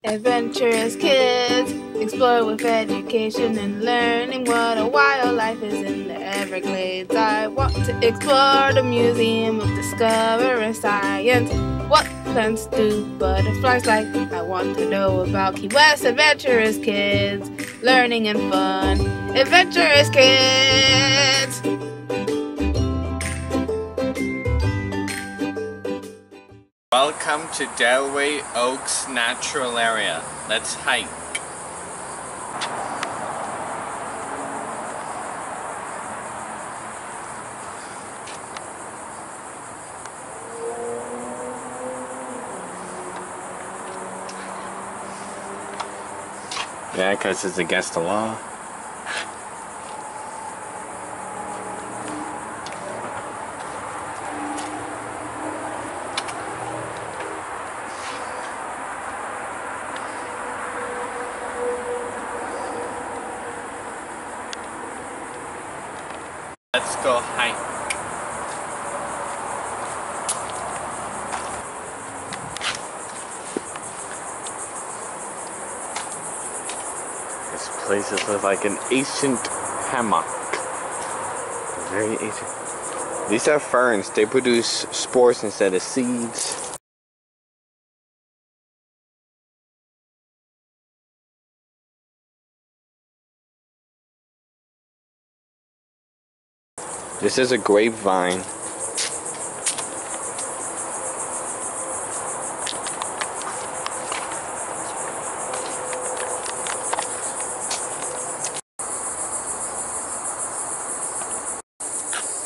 Adventurous kids explore with education and learning what a wildlife is in the Everglades. I want to explore the Museum of Discovery Science. What plants do butterflies like? I want to know about Key West. Adventurous kids, learning and fun. Adventurous kids! Welcome to Delray Oaks Natural Area. Let's hike. Yeah, because it's against the law. Let's go hike. This place is like an ancient hammock. Very ancient. These are ferns. They produce spores instead of seeds. This is a grapevine.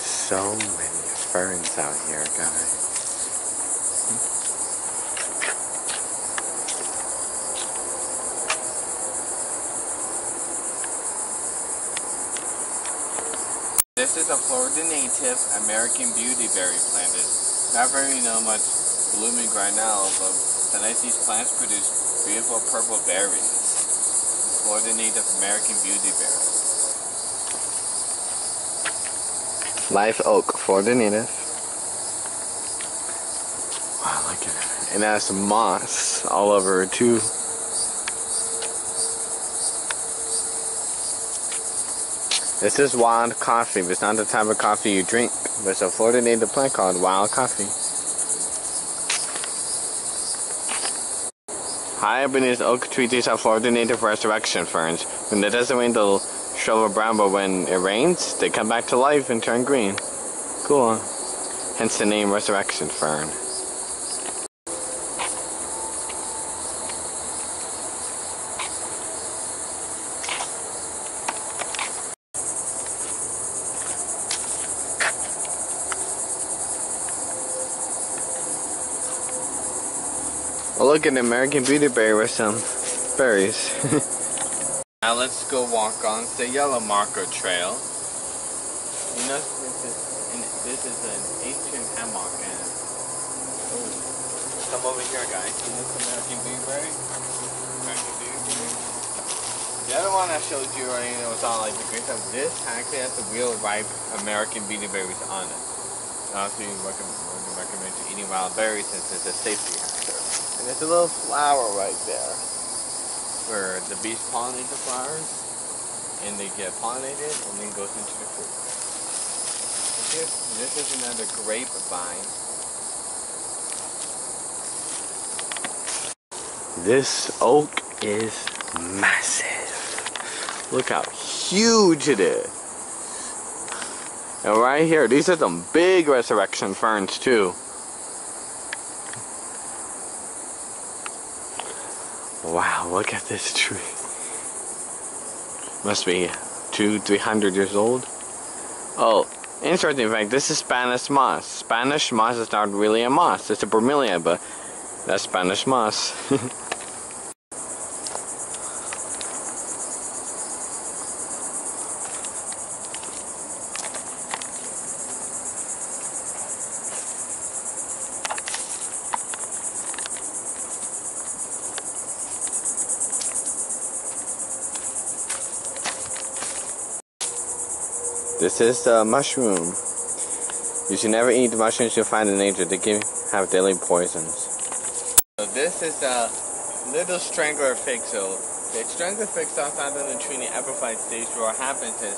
So many ferns out here, guys. This is a Florida native American beautyberry plant. It's not very much blooming right now, but sometimes these plants produce beautiful purple berries. Florida native American beautyberry. Live oak, Florida native. Wow, look at it. And it has moss all over it too. This is wild coffee, but it's not the type of coffee you drink. But it's a Florida native plant called wild coffee. High up in this oak tree, these are Florida native resurrection ferns. When it doesn't rain, they'll show brown, but when it rains, they come back to life and turn green. Cool, huh? Hence the name resurrection fern. Well, look at the American beautyberry with some berries. Now let's go walk on the yellow marker trail. You know, this is an ancient hammock, and come over here, guys. See this American beautyberry? American beautyberry. The other one I showed you already was on like the green stuff. This actually has the real ripe American beautyberries on it. I also recommend you eating wild berries since it's a safety hazard. And there's a little flower right there where the bees pollinate the flowers, and they get pollinated and then goes into the fruit. This is another grapevine. This oak is massive. Look how huge it is. And right here, these are some big resurrection ferns too. Wow, look at this tree. Must be 200-300 years old. Oh, interesting fact, this is Spanish moss. Spanish moss is not really a moss, it's a bromeliad, but that's Spanish moss. This is the mushroom. You should never eat the mushrooms you'll find in nature. They have deadly poisons. So this is little strangler fig. So the strangler fig starts out in the tree in the epiphyte stage, where what happens is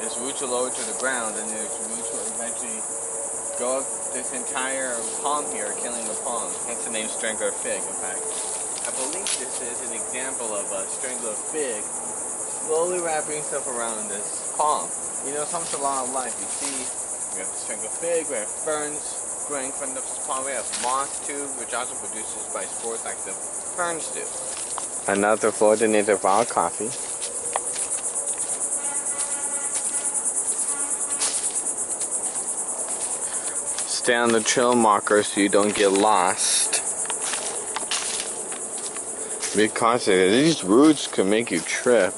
its roots will lower to the ground, and then its roots will eventually go up this entire palm here, killing the palm. Hence the name strangler fig. In fact, I believe this is an example of a strangler fig slowly wrapping itself around this palm. You know, comes a lot of life. You see, we have the strangler fig, we have ferns growing from the palm, we have moss too, which also produces by spores like the ferns do. Another Florida native wild coffee. Stay on the trail marker so you don't get lost. Be cautious, these roots can make you trip.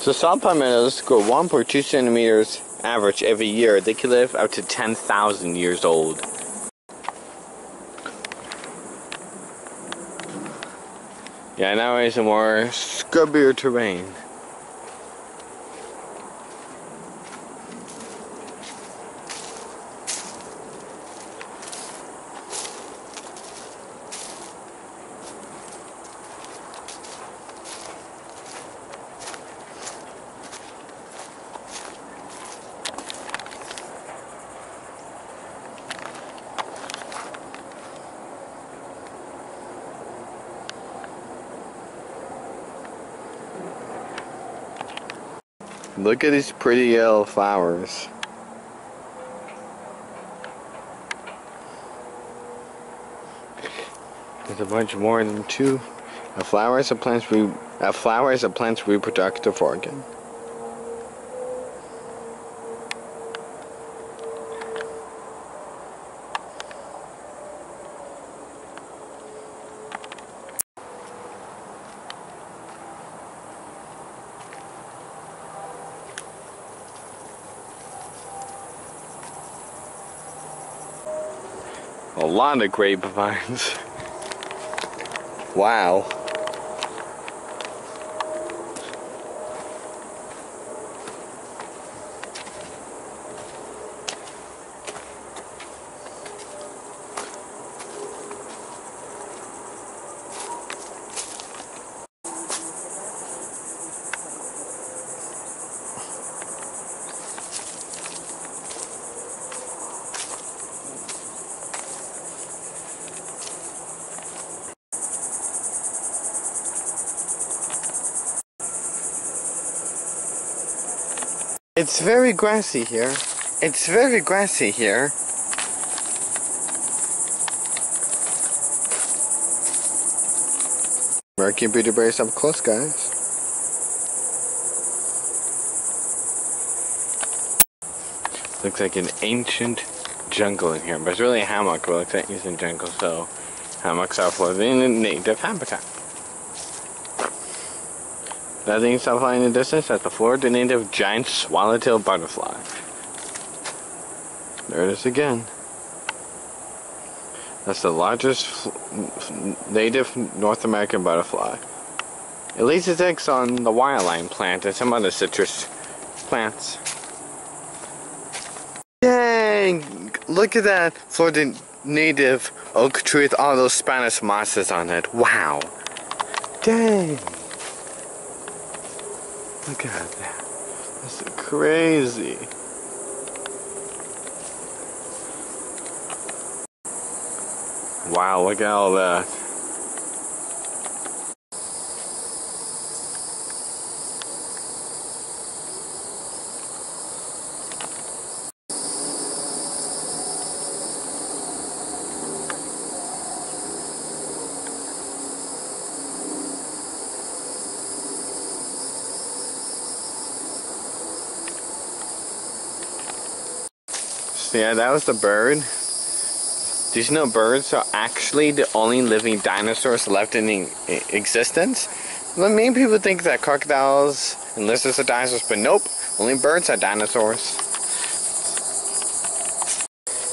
So salt palmettos grow 1.2 centimeters average every year. They can live up to 10,000 years old. Yeah, now it's a more scrubbier terrain. Look at these pretty yellow flowers. There's a bunch more of them too. A flower is a plant's reproductive organ. A lot of grapevines. Wow. It's very grassy here. It's very grassy here. American beauty berries up close, guys. Looks like an ancient jungle in here, but it's really a hammock, but it looks like it's in jungle, so hammocks are Florida native habitat. That thing is flying in the distance, that's the Florida native giant swallowtail butterfly. There it is again. That's the largest native North American butterfly. It lays its eggs on the wireline plant and some other citrus plants. Dang! Look at that Florida native oak tree with all those Spanish mosses on it. Wow! Dang! Look at that. That's crazy. Wow, look at all that. So yeah, that was the bird. Did you know birds are actually the only living dinosaurs left in existence? Well, many people think that crocodiles and lizards are dinosaurs, but nope, only birds are dinosaurs.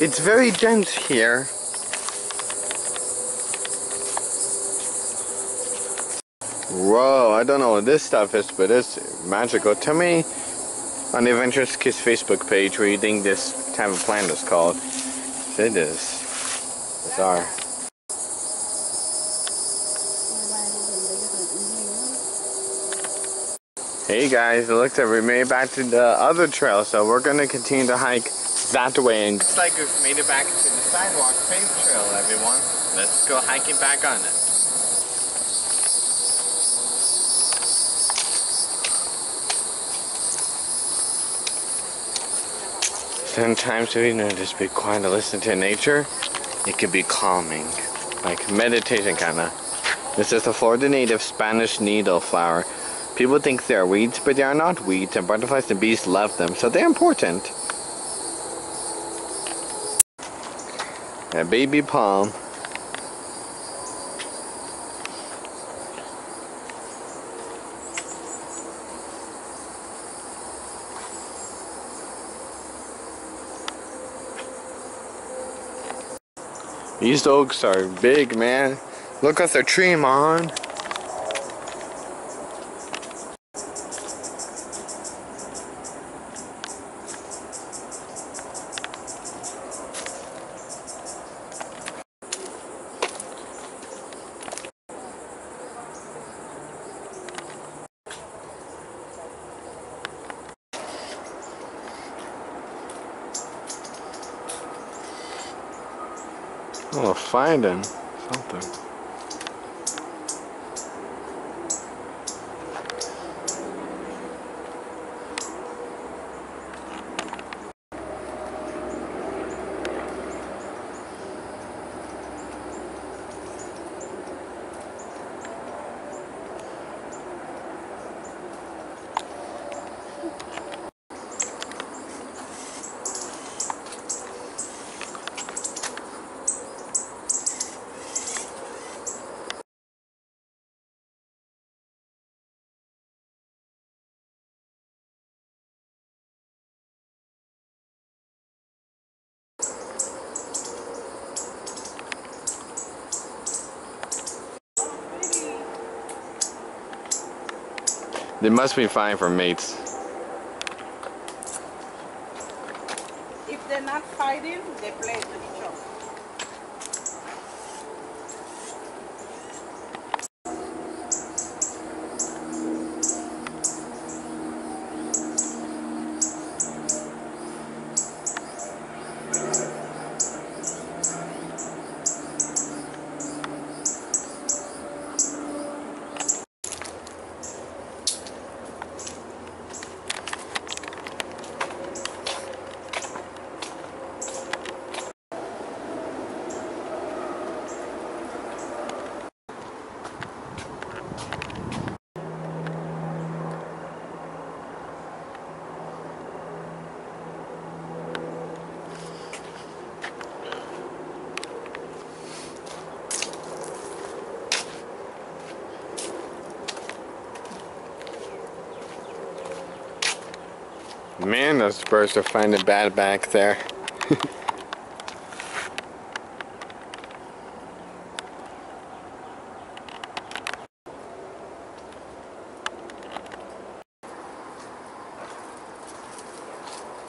It's very dense here. Whoa, I don't know what this stuff is, but it's magical. Tell me on the Adventurous Kid's Facebook page what you think this type of plant is called. It is bizarre. Hey guys, it looks like we made it back to the other trail, so we're gonna continue to hike that way. And looks like we've made it back to the sidewalk paved trail, everyone. Let's go hiking back on it. Sometimes we know just be quiet and listen to nature. It can be calming, like meditation kinda. This is the Florida native Spanish needle flower. People think they are weeds, but they are not weeds, and butterflies and bees love them, so they're important. A baby palm. These oaks are big, man. Look at the tree, man. Oh, finding something. They must be fine for mates. If they're not fighting, they play with each other. Man, those birds are finding bad back there.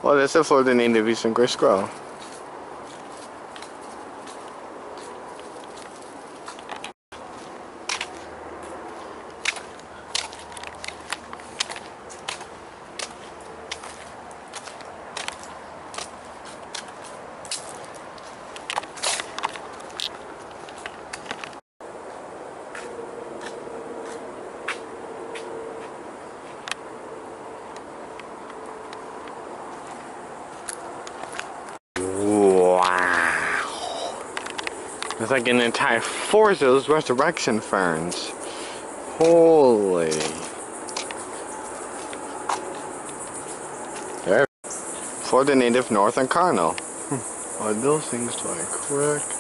Well, that's a Florida native eastern gray squirrel. It's like an entire forest of those resurrection ferns. Holy. There. Florida native northern cardinal. Are those things like correct?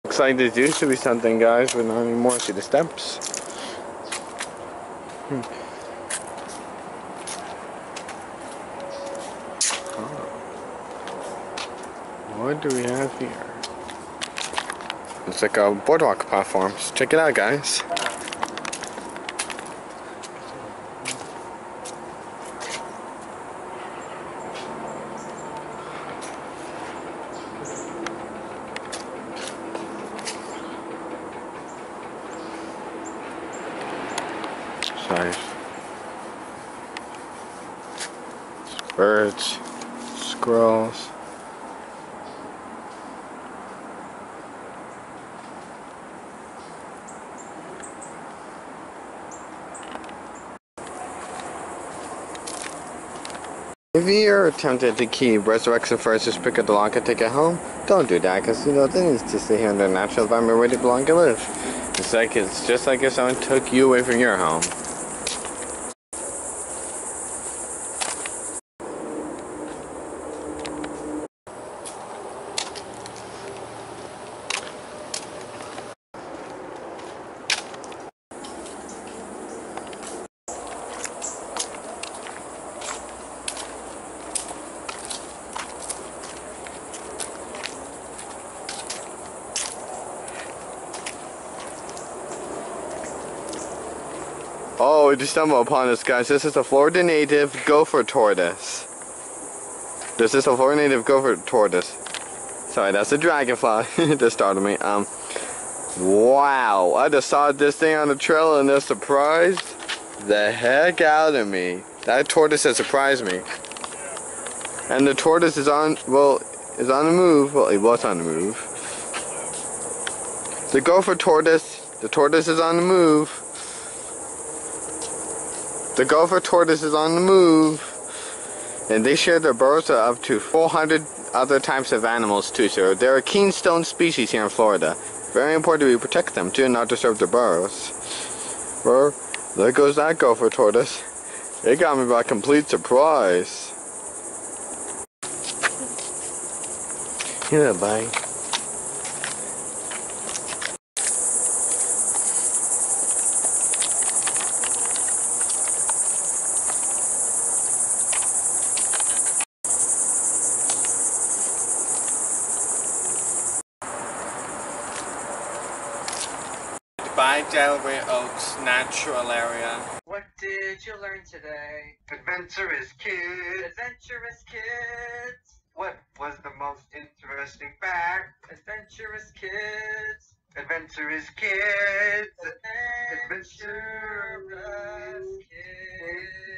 Looks like there used to be something, guys, but not anymore. See the steps? Oh. What do we have here? It's like a boardwalk platform. So check it out, guys. Sorry. Birds, squirrels. If you're tempted to keep resurrect some furs, just pick up the lock and take it home, don't do that, because you know, they need to stay here in their natural environment where they belong to live. It's just like if someone took you away from your home. Oh, we just stumbled upon this, guys. This is a Florida native Gopher tortoise. This is a Florida native Gopher tortoise. Sorry, that's a dragonfly. That startled me. Wow. I just saw this thing on the trail and it surprised the heck out of me. That tortoise has surprised me. And the tortoise is on, is on the move. Well, it was on the move. The Gopher tortoise, the tortoise is on the move. The Gopher tortoise is on the move, and they share their burrows with up to 400 other types of animals too, so they're a keystone species here in Florida. Very important we protect them too, and not disturb their burrows. Well, there goes that Gopher tortoise. It got me by complete surprise. Here, bye. By Delray Oaks Natural Area. What did you learn today? Adventurous Kid. Adventurous kids. What was the most interesting fact? Adventurous kids. Adventurous Kids. Adventurous kids.